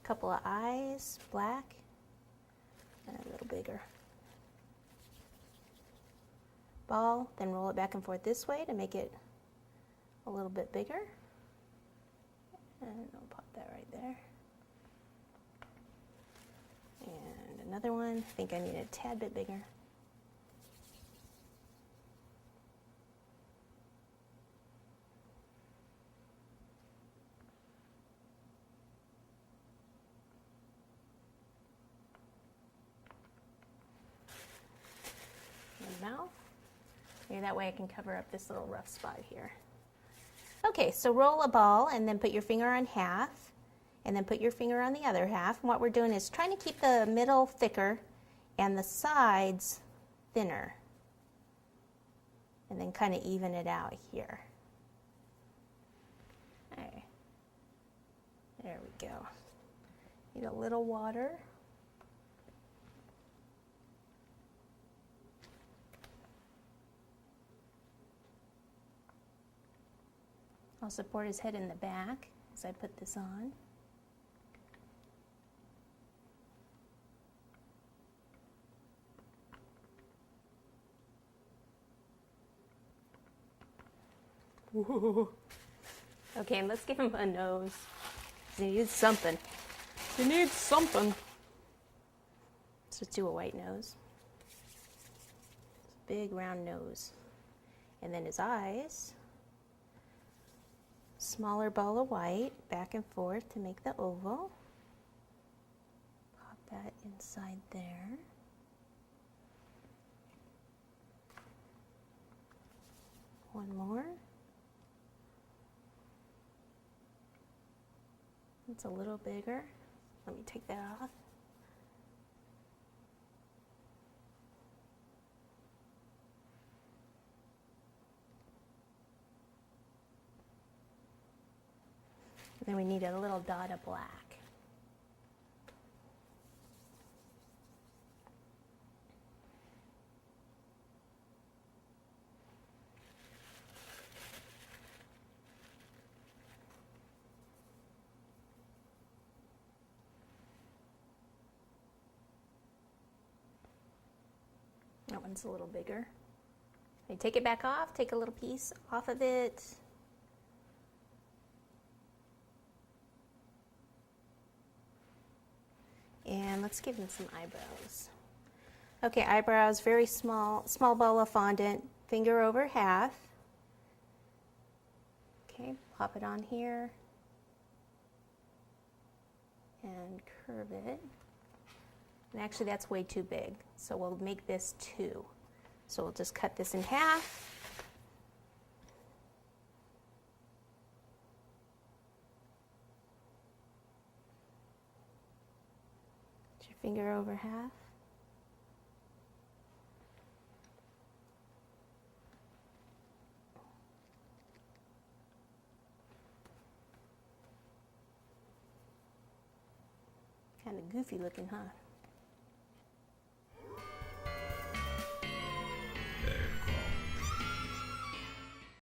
couple of eyes, black, and a little bigger. Ball, then roll it back and forth this way to make it a little bit bigger. And I'll pop that right there. And another one, I think I need a tad bit bigger. And mouth. Maybe that way I can cover up this little rough spot here. Okay, so roll a ball and then put your finger on half and then put your finger on the other half. And what we're doing is trying to keep the middle thicker and the sides thinner. And then kind of even it out here. Okay. There we go. Need a little water. I'll support his head in the back as I put this on. Ooh. Okay, and let's give him a nose. He needs something. He needs something. Let's just do a white nose. Big round nose. And then his eyes. Smaller ball of white, back and forth to make the oval. Pop that inside there. One more. It's a little bigger. Let me take that off. Then we need a little dot of black. That one's a little bigger. Okay, take it back off, take a little piece off of it. And let's give him some eyebrows. Okay, eyebrows, very small ball of fondant, finger over half. Okay, pop it on here and curve it. And actually that's way too big, so we'll make this 2. So we'll just cut this in half. Finger over half. Kind of goofy looking, huh?